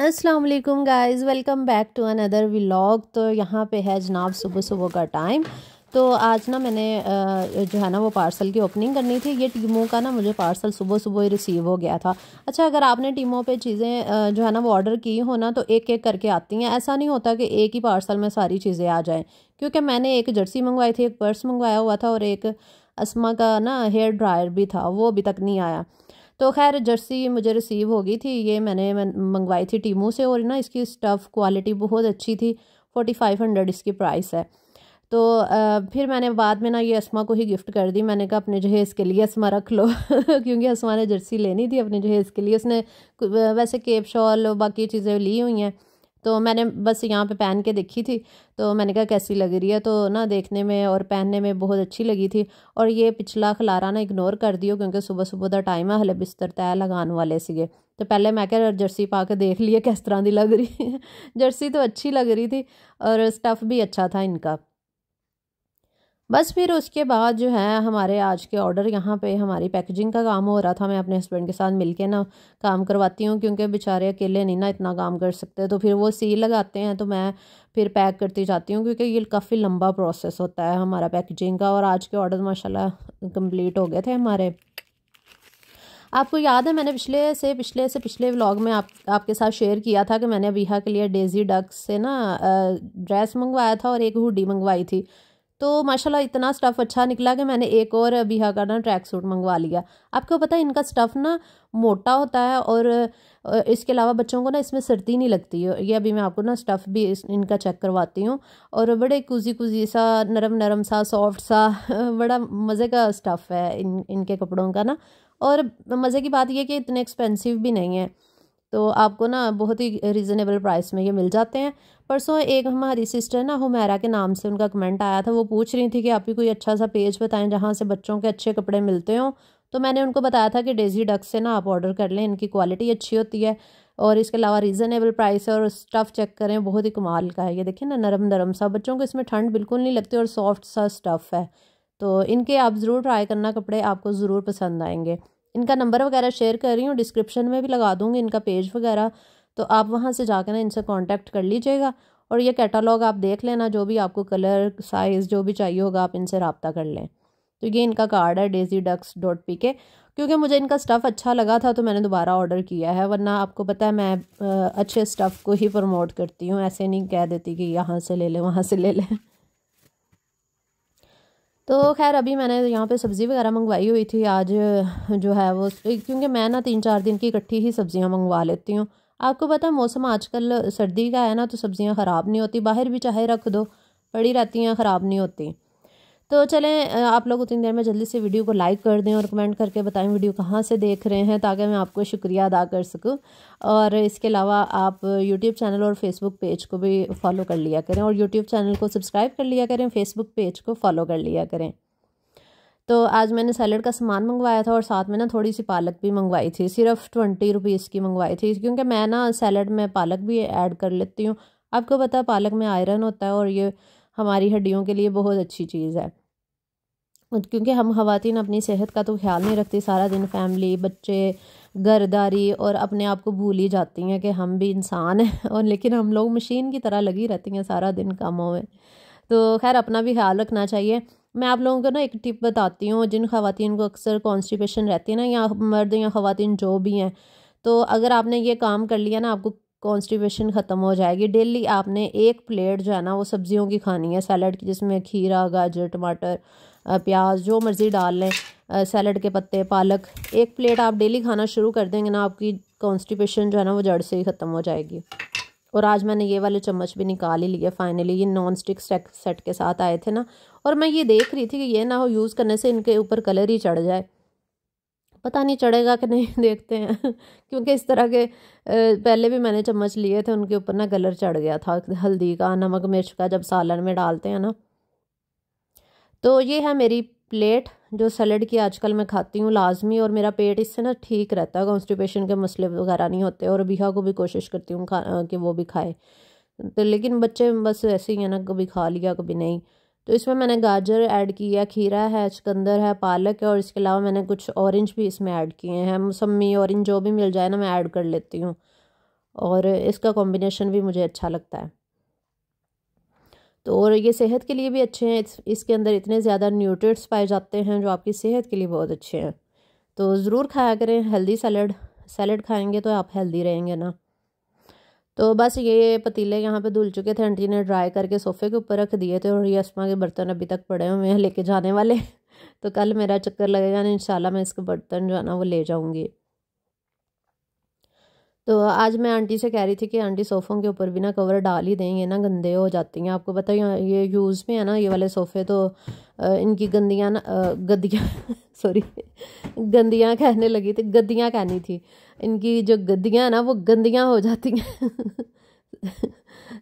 अस्सलाम वालेकुम guys, welcome back to another vlog. तो यहाँ पे है जनाब सुबह सुबह का टाइम। तो आज ना मैंने जो है ना वो पार्सल की ओपनिंग करनी थी। ये टीमो का ना मुझे पार्सल सुबह सुबह ही रिसीव हो गया था। अच्छा, अगर आपने टीमो पे चीज़ें जो है ना वो ऑर्डर की हो ना, तो एक एक करके आती हैं। ऐसा नहीं होता कि एक ही पार्सल में सारी चीज़ें आ जाएँ, क्योंकि मैंने एक जर्सी मंगवाई थी, एक पर्स मंगवाया हुआ था और एक अस्मा का ना हेयर ड्रायर भी था, वो अभी तक नहीं आया। तो खैर जर्सी मुझे रिसीव हो गई थी। ये मैंने मंगवाई थी टीमू से और ना इसकी स्टफ़ क्वालिटी बहुत अच्छी थी। 4500 इसकी प्राइस है। तो फिर मैंने बाद में ना ये अस्मा को ही गिफ्ट कर दी। मैंने कहा अपने जहेज़ के लिए अस्मा रख लो क्योंकि अस्मा ने जर्सी लेनी थी अपने जहेज़ के लिए। उसने वैसे केप शॉल और बाकी चीज़ें ली हुई हैं, तो मैंने बस यहाँ पे पहन के देखी थी। तो मैंने कहा कैसी लग रही है, तो ना देखने में और पहनने में बहुत अच्छी लगी थी। और ये पिछला खलारा ना इग्नोर कर दियो, क्योंकि सुबह सुबह का टाइम है, हले बिस्तर तय लगाने वाले सीगे। तो पहले मैं क्या जर्सी पा के देख लिए किस तरह की लग रही है जर्सी तो अच्छी लग रही थी और स्टफ़ भी अच्छा था इनका। बस फिर उसके बाद जो है हमारे आज के ऑर्डर, यहाँ पे हमारी पैकेजिंग का काम हो रहा था। मैं अपने हस्बैंड के साथ मिलके ना काम करवाती हूँ, क्योंकि बेचारे अकेले नहीं ना इतना काम कर सकते। तो फिर वो सील लगाते हैं, तो मैं फिर पैक करती जाती हूँ, क्योंकि ये काफ़ी लंबा प्रोसेस होता है हमारा पैकेजिंग का। और आज के ऑर्डर माशाल्लाह कंप्लीट हो गए थे हमारे। आपको याद है मैंने पिछले व्लॉग में आपके साथ शेयर किया था कि मैंने अबीहा के लिए डेजी डक्स से ना ड्रेस मंगवाया था और एक हुडी मंगवाई थी। तो माशाल्लाह इतना स्टफ़ अच्छा निकला कि मैंने एक और अबीहा का ना ट्रैक सूट मंगवा लिया। आपको पता है इनका स्टफ़ ना मोटा होता है और इसके अलावा बच्चों को ना इसमें सर्दी नहीं लगती है। ये अभी मैं आपको ना स्टफ़ भी इनका चेक करवाती हूँ। और बड़े कुजी कुजी सा, नरम नरम सा, सॉफ्ट सा बड़ा मज़े का स्टफ़ है इनके कपड़ों का ना। और मज़े की बात यह कि इतने एक्सपेंसिव भी नहीं है, तो आपको ना बहुत ही रीज़नेबल प्राइस में ये मिल जाते हैं। परसों एक हमारी सिस्टर ना हुमैरा के नाम से उनका कमेंट आया था। वो पूछ रही थी कि आप भी कोई अच्छा सा पेज बताएं जहाँ से बच्चों के अच्छे कपड़े मिलते हों। तो मैंने उनको बताया था कि डेजी डक से ना आप ऑर्डर कर लें, इनकी क्वालिटी अच्छी होती है और इसके अलावा रीज़नेबल प्राइस है। और स्टफ़ चेक करें, बहुत ही कमाल का है। ये देखिए ना, नरम नरम सा, बच्चों को इसमें ठंड बिल्कुल नहीं लगती और सॉफ्ट सा स्टफ़ है। तो इनके आप ज़रूर ट्राई करना, कपड़े आपको ज़रूर पसंद आएंगे। इनका नंबर वगैरह शेयर कर रही हूँ, डिस्क्रिप्शन में भी लगा दूँगी इनका पेज वगैरह। तो आप वहाँ से जाकर ना इनसे कांटेक्ट कर लीजिएगा और ये कैटलॉग आप देख लेना, जो भी आपको कलर साइज़ जो भी चाहिए होगा आप इनसे रब्ता कर लें। तो ये इनका कार्ड है daisyducks.pk। क्योंकि मुझे इनका स्टफ़ अच्छा लगा था तो मैंने दोबारा ऑर्डर किया है, वरना आपको पता है मैं अच्छे स्टफ़ को ही प्रमोट करती हूँ, ऐसे नहीं कह देती कि यहाँ से ले लें वहाँ से ले लें। तो खैर अभी मैंने यहाँ पे सब्ज़ी वगैरह मंगवाई हुई थी आज जो है वो, क्योंकि मैं ना 3-4 दिन की इकट्ठी ही सब्ज़ियाँ मंगवा लेती हूँ। आपको पता है मौसम आजकल सर्दी का है ना, तो सब्ज़ियाँ ख़राब नहीं होती, बाहर भी चाहे रख दो पड़ी रहती हैं, ख़राब नहीं होती। तो चलें, आप लोग उतनी देर में जल्दी से वीडियो को लाइक कर दें और कमेंट करके बताएं वीडियो कहाँ से देख रहे हैं, ताकि मैं आपको शुक्रिया अदा कर सकूं। और इसके अलावा आप यूट्यूब चैनल और फेसबुक पेज को भी फॉलो कर लिया करें, और यूट्यूब चैनल को सब्सक्राइब कर लिया करें, फेसबुक पेज को फॉलो कर लिया करें। तो आज मैंने सैलड का सामान मंगवाया था और साथ में ना थोड़ी सी पालक भी मंगवाई थी। सिर्फ 20 रुपीज़ की मंगवाई थी, क्योंकि मैं ना सैलड में पालक भी ऐड कर लेती हूँ। आपको पता है पालक में आयरन होता है और ये हमारी हड्डियों के लिए बहुत अच्छी चीज़ है। क्योंकि हम ख़वातीन अपनी सेहत का तो ख्याल नहीं रखती, सारा दिन फैमिली, बच्चे, घरदारी और अपने आप को भूल ही जाती हैं कि हम भी इंसान हैं और लेकिन हम लोग मशीन की तरह लगी रहती हैं सारा दिन कामों में। तो खैर अपना भी ख्याल रखना चाहिए। मैं आप लोगों को ना एक टिप बताती हूँ, जिन ख़वातीन को अक्सर कॉन्स्टिपेशन रहती है ना, या मर्द या ख़वातीन जो भी हैं, तो अगर आपने ये काम कर लिया ना, आपको कॉन्स्टिपेशन ख़त्म हो जाएगी। डेली आपने एक प्लेट जो है ना वो सब्जियों की खानी है, सैलड की, जिसमें खीरा, गाजर, टमाटर, प्याज जो मर्ज़ी डाल लें, सैलड के पत्ते, पालक। एक प्लेट आप डेली खाना शुरू कर देंगे ना, आपकी कॉन्स्टिपेशन जो है ना वो जड़ से ही ख़त्म हो जाएगी। और आज मैंने ये वाले चम्मच भी निकाल ही लिए फाइनली, ये नॉन स्टिक सेट के साथ आए थे ना। और मैं ये देख रही थी कि ये ना हो यूज़ करने से इनके ऊपर कलर ही चढ़ जाए, पता नहीं चढ़ेगा कि नहीं देखते हैं क्योंकि इस तरह के पहले भी मैंने चम्मच लिए थे, उनके ऊपर ना कलर चढ़ गया था हल्दी का, नमक मिर्च का, जब सालन में डालते हैं ना। तो ये है मेरी प्लेट जो सैलड की आजकल मैं खाती हूँ लाजमी, और मेरा पेट इससे ना ठीक रहता है, कॉन्स्टिपेशन के मसले वगैरह नहीं होते। और बिहा को भी कोशिश करती हूँ कि वो भी खाए, तो लेकिन बच्चे बस ऐसे ही है ना, कभी खा लिया कभी नहीं। तो इसमें मैंने गाजर ऐड किया, खीरा है, चुकंदर है, पालक है, और इसके अलावा मैंने कुछ ऑरेंज भी इसमें ऐड किए हैं, मौसमी ऑरेंज जो भी मिल जाए ना मैं ऐड कर लेती हूँ। और इसका कॉम्बिनेशन भी मुझे अच्छा लगता है। तो और ये सेहत के लिए भी अच्छे हैं, इसके अंदर इतने ज़्यादा न्यूट्रिएंट्स पाए जाते हैं जो आपकी सेहत के लिए बहुत अच्छे हैं। तो ज़रूर खाया करें हेल्दी सैलड खाएंगे तो आप हेल्दी रहेंगे ना। तो बस ये पतीले यहाँ पे धुल चुके थे, आंटी ने ड्राई करके सोफ़े के ऊपर रख दिए थे और ये अस्मा के बर्तन अभी तक पड़े हुए हैं लेके जाने वाले। तो कल मेरा चक्कर लगेगा ना इंशाल्लाह, मैं इसके बर्तन जो है ना वो ले जाऊँगी। तो आज मैं आंटी से कह रही थी कि आंटी सोफ़ों के ऊपर भी ना कवर डाल ही दें, ये ना गंदे हो जाती हैं। आपको पता है ये यूज़ में है ना ये वाले सोफ़े, तो इनकी गंदियाँ ना गद्दियाँ सॉरी गंदियाँ कहने लगी थी, गद्दियाँ कहनी थी। इनकी जो गद्दियाँ ना वो गंदियाँ हो जाती हैं।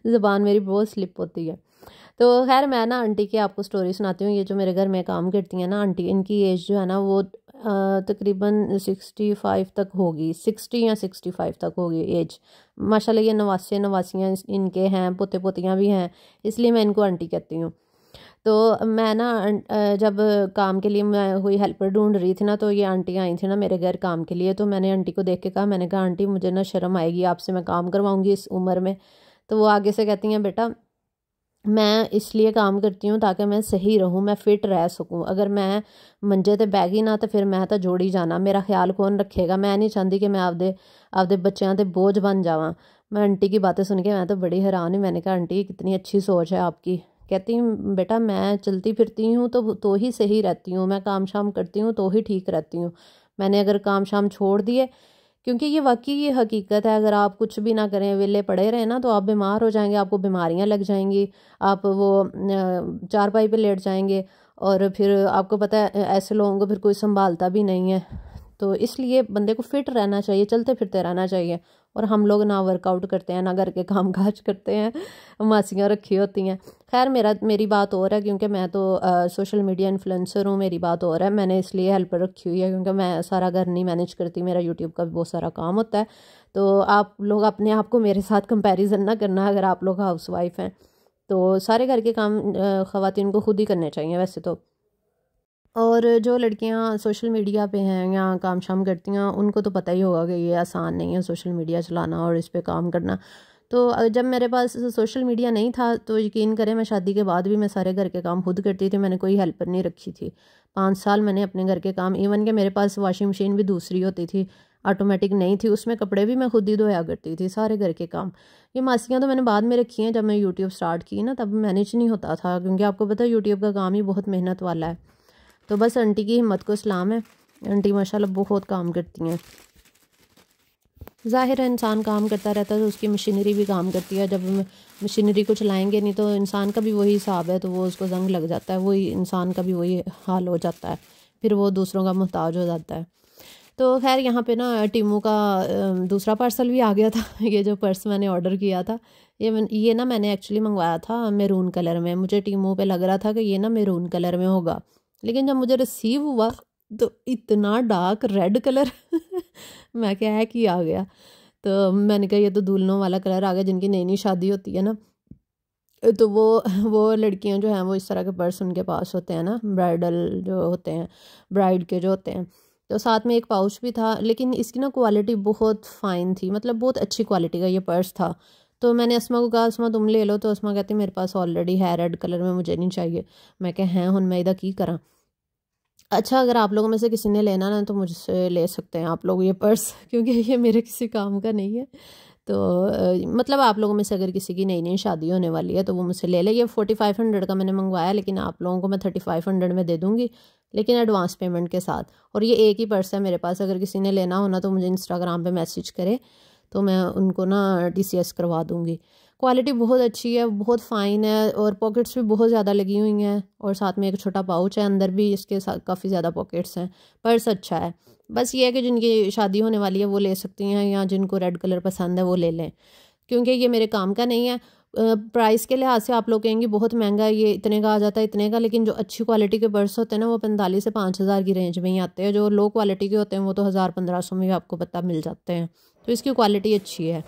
ज़बान मेरी बहुत स्लिप होती है। तो खैर मैं ना आंटी की आपको स्टोरी सुनाती हूँ। ये जो मेरे घर में काम करती हैं ना आंटी, इनकी एज जो है ना वो तकरीबन 65 तक होगी, 60 या 65 तक होगी एज। माशाल्लाह ये नवासियाँ इनके हैं, पोते पोतियाँ भी हैं, इसलिए मैं इनको आंटी कहती हूँ। तो मैं ना जब काम के लिए मैं कोई हेल्पर ढूंढ रही थी ना, तो ये आंटी आई थी ना मेरे घर काम के लिए। तो मैंने आंटी को देख के कहा, मैंने कहा आंटी मुझे ना शर्म आएगी, आपसे मैं काम करवाऊँगी इस उम्र में। तो वो आगे से कहती हैं, बेटा मैं इसलिए काम करती हूँ ताकि मैं सही रहूँ, मैं फिट रह सकूँ। अगर मैं मंजे ते बैगी ना तो फिर मैं तो जोड़ी जाना, मेरा ख्याल कौन रखेगा। मैं नहीं चाहती कि मैं आपदे बच्चों ते बोझ बन जावां। मैं आंटी की बातें सुन के मैं तो बड़ी हैरान हुई। मैंने कहा आंटी कितनी अच्छी सोच है आपकी। कहती बेटा मैं चलती फिरती हूँ तो ही सही रहती हूँ, मैं काम शाम करती हूँ तो ही ठीक रहती हूँ। मैंने अगर काम शाम छोड़ दिए, क्योंकि ये वाकई ये हकीकत है, अगर आप कुछ भी ना करें वेले पड़े रहें ना तो आप बीमार हो जाएंगे, आपको बीमारियां लग जाएंगी, आप वो चारपाई पे लेट जाएंगे और फिर आपको पता है ऐसे लोगों को फिर कोई संभालता भी नहीं है। तो इसलिए बंदे को फिट रहना चाहिए, चलते फिरते रहना चाहिए। और हम लोग ना वर्कआउट करते हैं ना घर के काम काज करते हैं, मासियाँ रखी होती हैं। खैर मेरी बात और है, क्योंकि मैं तो सोशल मीडिया इन्फ्लुएंसर हूँ, मेरी बात और है। मैंने इसलिए हेल्पर रखी हुई है क्योंकि मैं सारा घर नहीं मैनेज करती, मेरा यूट्यूब का भी बहुत सारा काम होता है। तो आप लोग अपने आप को मेरे साथ कंपैरिजन ना करना, अगर आप लोग हाउसवाइफ हैं तो सारे घर के काम ख़वातीन को खुद ही करने चाहिए वैसे तो। और जो लड़कियां सोशल मीडिया पे हैं या काम शाम करती हैं उनको तो पता ही होगा कि ये आसान नहीं है सोशल मीडिया चलाना और इस पे काम करना। तो जब मेरे पास सोशल मीडिया नहीं था तो यकीन करें मैं शादी के बाद भी मैं सारे घर के काम खुद करती थी, मैंने कोई हेल्पर नहीं रखी थी। 5 साल मैंने अपने घर के काम, इवन के मेरे पास वॉशिंग मशीन भी दूसरी होती थी, ऑटोमेटिक नहीं थी, उसमें कपड़े भी मैं खुद ही धोया करती थी, सारे घर के काम। ये मासियाँ तो मैंने बाद में रखी हैं, जब मैं यूट्यूब स्टार्ट की ना तब मैनेज नहीं होता था, क्योंकि आपको पता है यूट्यूब का काम ही बहुत मेहनत वाला है। तो बस आंटी की हिम्मत को सलाम है, आंटी माशाल्लाह बहुत काम करती हैं। ज़ाहिर है इंसान काम करता रहता है तो उसकी मशीनरी भी काम करती है, जब मशीनरी को चलाएंगे नहीं तो इंसान का भी वही हिसाब है, तो वो उसको जंग लग जाता है, वही इंसान का भी वही हाल हो जाता है, फिर वो दूसरों का मोहताज हो जाता है। तो खैर यहाँ पे ना टीमू का दूसरा पार्सल भी आ गया था। ये जो पर्स मैंने ऑर्डर किया था ये ना मैंने एक्चुअली मंगवाया था मैरून कलर में, मुझे टीमू पे लग रहा था कि ये ना मैरून कलर में होगा, लेकिन जब मुझे रिसीव हुआ तो इतना डार्क रेड कलर मैं क्या है कि आ गया। तो मैंने कहा ये तो दूल्हों वाला कलर आ गया, जिनकी नई नई शादी होती है ना तो वो लड़कियां जो हैं वो इस तरह के पर्स उनके पास होते हैं ना, ब्राइडल जो होते हैं, ब्राइड के जो होते हैं। तो साथ में एक पाउच भी था, लेकिन इसकी ना क्वालिटी बहुत फ़ाइन थी, मतलब बहुत अच्छी क्वालिटी का ये पर्स था। तो मैंने अस्मा को कहा अस्मा तुम ले लो, तो अस्मा कहती मेरे पास ऑलरेडी है रेड कलर में, मुझे नहीं चाहिए। मैं कहा हैं हुन मैं इदा की करा। अच्छा अगर आप लोगों में से किसी ने लेना ना तो मुझसे ले सकते हैं आप लोग ये पर्स, क्योंकि ये मेरे किसी काम का नहीं है। तो मतलब आप लोगों में से अगर किसी की नई नई शादी होने वाली है तो वो मुझसे ले ले। ये 4500 का मैंने मंगवाया, लेकिन आप लोगों को मैं 3500 में दे दूँगी, लेकिन एडवांस पेमेंट के साथ। और ये एक ही पर्स है मेरे पास, अगर किसी ने लेना हो ना तो मुझे इंस्टाग्राम पे मैसेज करे तो मैं उनको ना DCS करवा दूँगी। क्वालिटी बहुत अच्छी है, बहुत फ़ाइन है, और पॉकेट्स भी बहुत ज़्यादा लगी हुई हैं, और साथ में एक छोटा पाउच है, अंदर भी इसके साथ काफ़ी ज़्यादा पॉकेट्स हैं। पर्स अच्छा है, बस ये है कि जिनकी शादी होने वाली है वो ले सकती हैं, या जिनको रेड कलर पसंद है वो ले लें, क्योंकि ये मेरे काम का नहीं है। प्राइस के लिहाज से आप लोग कहेंगे बहुत महंगा है, ये इतने का आ जाता है इतने का, लेकिन जो अच्छी क्वालिटी के पर्स होते हैं ना वो 45 से 5000 की रेंज में ही आते हैं। जो लो क्वालिटी के होते हैं वो तो 1000-1500 में भी आपको पता मिल जाते हैं। तो इसकी क्वालिटी अच्छी है।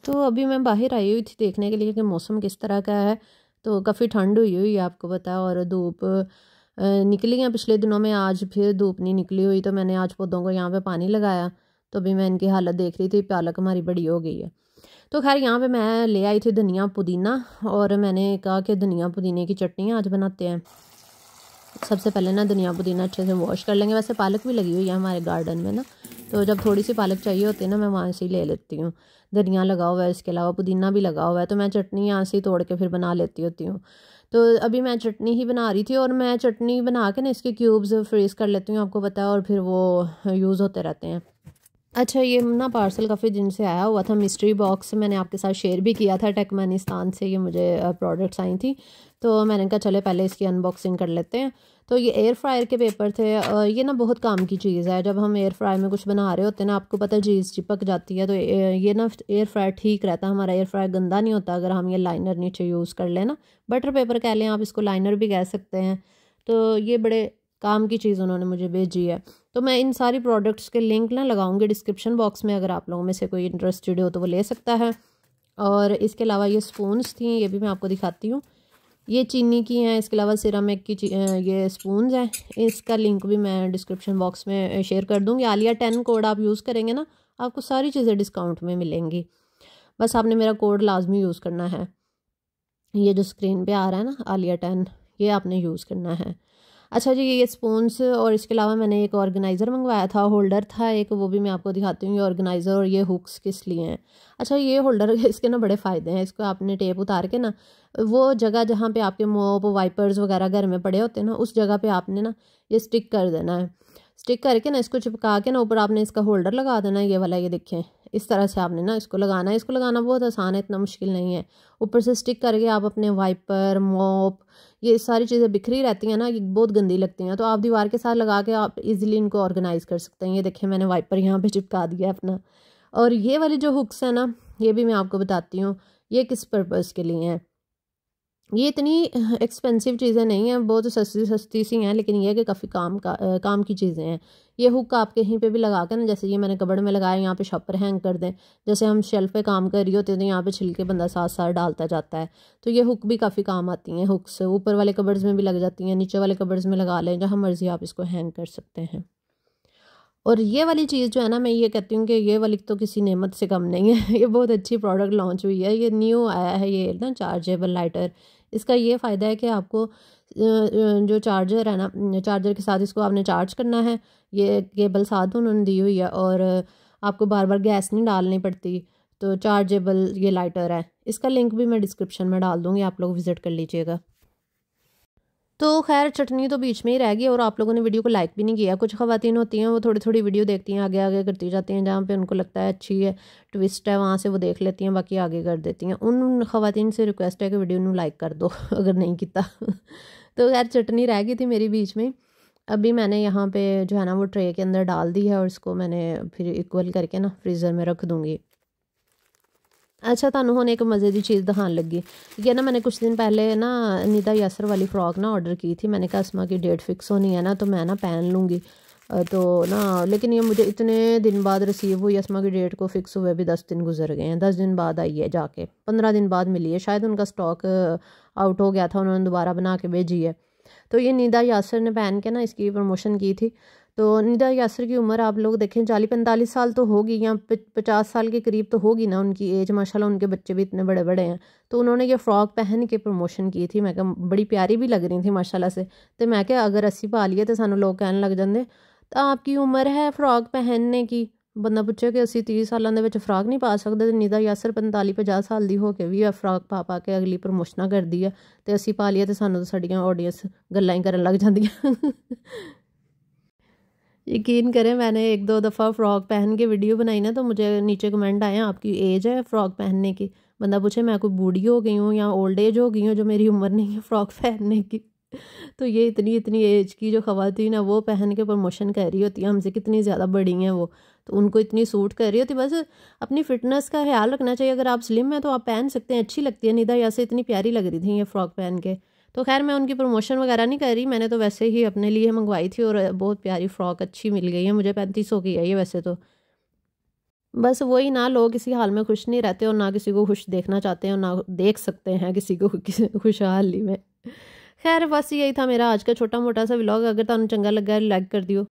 तो अभी मैं बाहर आई हुई थी देखने के लिए कि मौसम किस तरह का है। तो काफ़ी ठंड हुई हुई है आपको पता है, और धूप निकली हैं पिछले दिनों में, आज फिर धूप नहीं निकली हुई। तो मैंने आज पौधों को यहाँ पे पानी लगाया, तो अभी मैं इनकी हालत देख रही थी। पालक हमारी बड़ी हो गई है। तो खैर यहाँ पे मैं ले आई थी धनिया पुदीना, और मैंने कहा कि धनिया पुदीने की चटनी आज बनाते हैं। सबसे पहले ना धनिया पुदीना अच्छे से वॉश कर लेंगे। वैसे पालक भी लगी हुई है हमारे गार्डन में ना, तो जब थोड़ी सी पालक चाहिए होती है ना, मैं वहाँ से ही ले लेती हूँ। धनिया लगा हुआ है, इसके अलावा पुदीना भी लगा हुआ है, तो मैं चटनी यहाँ से ही तोड़ के फिर बना लेती होती हूँ। तो अभी मैं चटनी ही बना रही थी, और मैं चटनी बना के ना इसके क्यूब्स फ्रीज़ कर लेती हूँ आपको पता है, और फिर वो यूज़ होते रहते हैं। अच्छा, ये ना पार्सल काफ़ी दिन से आया हुआ था, मिस्ट्री बॉक्स मैंने आपके साथ शेयर भी किया था। टर्कमेनिस्तान से ये मुझे प्रोडक्ट्स आई थी, तो मैंने कहा चले पहले इसकी अनबॉक्सिंग कर लेते हैं। तो ये एयर फ्रायर के पेपर थे। ये ना बहुत काम की चीज़ है। जब हम एयर फ्रायर में कुछ बना रहे होते हैं ना, आपको पता है चीज़ चिपक जाती है, तो ये ना एयर फ्रायर ठीक रहता है। हमारा एयर फ्रायर गंदा नहीं होता अगर हम ये लाइनर नीचे यूज़ कर लें ना। बटर पेपर कह लें आप इसको, लाइनर भी कह सकते हैं। तो ये बड़े काम की चीज़ उन्होंने मुझे भेजी है। तो मैं इन सारी प्रोडक्ट्स के लिंक ना लगाऊंगी डिस्क्रिप्शन बॉक्स में, अगर आप लोगों में से कोई इंटरेस्टेड हो तो वो ले सकता है। और इसके अलावा ये स्पून्स थी, ये भी मैं आपको दिखाती हूँ। ये चीनी की हैं, इसके अलावा सिरामिक की ये स्पून्स हैं। इसका लिंक भी मैं डिस्क्रिप्शन बॉक्स में शेयर कर दूँगी। आलिया 10 कोड आप यूज़ करेंगे ना, आपको सारी चीज़ें डिस्काउंट में मिलेंगी। बस आपने मेरा कोड लाजमी यूज़ करना है। ये जो स्क्रीन पे आ रहा है ना, आलिया 10, ये आपने यूज़ करना है। अच्छा जी, ये स्पून्स, और इसके अलावा मैंने एक ऑर्गेनाइज़र मंगवाया था, होल्डर था एक, वो भी मैं आपको दिखाती हूँ। ये ऑर्गेनाइज़र और ये हुक्स किस लिए हैं। अच्छा, ये होल्डर इसके ना बड़े फ़ायदे हैं। इसको आपने टेप उतार के ना, वो जगह जहाँ पे आपके मोप वाइपर्स वगैरह घर में पड़े होते हैं ना, उस जगह पे आपने ना ये स्टिक कर देना है। स्टिक करके ना इसको चिपका के ना ऊपर आपने इसका होल्डर लगा देना है, ये वाला, ये देखें इस तरह से आपने ना इसको लगाना है। इसको लगाना बहुत आसान है, इतना मुश्किल नहीं है। ऊपर से स्टिक करके आप अपने वाइपर, मॉप, ये सारी चीज़ें बिखरी रहती हैं ना, ये बहुत गंदी लगती हैं, तो आप दीवार के साथ लगा के आप इजीली इनको ऑर्गेनाइज़ कर सकते हैं। ये देखें मैंने वाइपर यहाँ पे चिपका दिया अपना। और ये वाली जो हुक्स है ना, ये भी मैं आपको बताती हूँ ये किस पर्पज़ के लिए हैं। ये इतनी एक्सपेंसिव चीज़ें नहीं हैं, बहुत सस्ती सस्ती सी हैं, लेकिन ये कि काफ़ी काम की चीज़ें हैं। ये हुक आप कहीं पे भी लगा कर ना, जैसे ये मैंने कबड़ में लगाया, यहाँ पे शॉपर हैंग कर दें। जैसे हम शेल्फ पे काम कर रही होते हैं तो यहाँ पे छिलके बंदा साथ साथ डालता जाता है, तो ये हुक भी काफ़ी काम आती हैं। हुक्स ऊपर वाले कबर्ड्स में भी लग जाती हैं, नीचे वाले कबर्ड्स में लगा लें, जहाँ मर्जी आप इसको हैंग कर सकते हैं। और ये वाली चीज़ जो है ना, मैं ये कहती हूँ कि ये वाली तो किसी नेमत से कम नहीं है। ये बहुत अच्छी प्रोडक्ट लॉन्च हुई है, ये न्यू आया है ये ना चार्जेबल लाइटर। इसका ये फ़ायदा है कि आपको जो चार्जर है ना, चार्जर के साथ इसको आपने चार्ज करना है। ये केबल साथ उन्होंने दी हुई है, और आपको बार बार गैस नहीं डालनी पड़ती। तो चार्जेबल ये लाइटर है। इसका लिंक भी मैं डिस्क्रिप्शन में डाल दूँगी, आप लोग विज़िट कर लीजिएगा। तो खैर चटनी तो बीच में ही रह गई, और आप लोगों ने वीडियो को लाइक भी नहीं किया। कुछ ख़वातीन होती हैं वो थोड़ी थोड़ी वीडियो देखती हैं, आगे आगे करती जाती हैं, जहाँ पे उनको लगता है अच्छी है, ट्विस्ट है, वहाँ से वो देख लेती हैं, बाकी आगे कर देती हैं। उन ख़वातीन से रिक्वेस्ट है कि वीडियो को लाइक कर दो अगर नहीं किया। तो खैर चटनी रह गई थी मेरी बीच में। अभी मैंने यहाँ पर जो है ना वो ट्रे के अंदर डाल दी है, और इसको मैंने फिर इक्वल करके ना फ्रीज़र में रख दूँगी। अच्छा, तुहानू हुण एक मज़े की चीज़ दिखाने लगी। ये ना मैंने कुछ दिन पहले ना निदा यासर वाली फ़्रॉक ना ऑर्डर की थी। मैंने कहा अस्मा की डेट फिक्स होनी है ना, तो मैं ना पहन लूँगी। तो ना लेकिन ये मुझे इतने दिन बाद रिसीव हुई। अस्मा की डेट को फिक्स हुए भी 10 दिन गुजर गए हैं। 10 दिन बाद आई है जाके, 15 दिन बाद मिली है। शायद उनका स्टॉक आउट हो गया था, उन्होंने दोबारा बना के भेजी है। तो ये निदा यासर ने पहन के ना इसकी प्रमोशन की थी। तो निदा यासर की उम्र आप लोग देखें 40-45 साल तो होगी, या 50 साल के करीब तो होगी ना उनकी एज। माशाल्लाह उनके बच्चे भी इतने बड़े बड़े हैं। तो उन्होंने ये फ़्रॉक पहन के प्रमोशन की थी। मैं कहा बड़ी प्यारी भी लग रही थी माशाल्लाह से। तो मैं क्या अगर 80 पा लिए तो सानू लोग कहने लग जाते तो आपकी उम्र है फ़्रॉक पहनने की। बंदा पूछे कि 80-30 सालों के विच फ्रॉक नहीं पा सकते, तो निदा यासर 45-50 साल की हो के भी फ्रॉक पा पा के अगली प्रमोशना कर दी है। तो 80 पा लिए तो सानू तो साडियां ऑडियंस गल्लां ही करन लग जांदियां। यकीन करें मैंने 1-2 दफ़ा फ़्रॉक पहन के वीडियो बनाई ना, तो मुझे नीचे कमेंट आए आपकी एज है फ़्रॉक पहनने की। बंदा पूछे मैं कोई बूढ़ी हो गई हूँ या ओल्ड एज हो गई हूँ जो मेरी उम्र नहीं है फ़्रॉक पहनने की। तो ये इतनी इतनी एज की जो ख़वातीन है वो पहन के प्रमोशन कर रही होती है, हमसे कितनी ज़्यादा बड़ी हैं वो, तो उनको इतनी सूट कर रही होती। बस अपनी फ़िटनेस का ख्याल रखना चाहिए। अगर आप स्लिम हैं तो आप पहन सकते हैं, अच्छी लगती है। निदा यासर इतनी प्यारी लग रही थी ये फ़्रॉक पहन के। तो खैर मैं उनकी प्रमोशन वगैरह नहीं कर रही, मैंने तो वैसे ही अपने लिए मंगवाई थी, और बहुत प्यारी फ़्रॉक अच्छी मिल गई है मुझे। 3500 की है ये वैसे तो। बस वही ना, लोग किसी हाल में खुश नहीं रहते और ना किसी को खुश देखना चाहते हैं और ना देख सकते हैं किसी को किसी खुशहाली में। खैर बस यही था मेरा आज का छोटा मोटा सा व्लॉग। अगर तुहानू चंगा लगा लाइक कर दियो।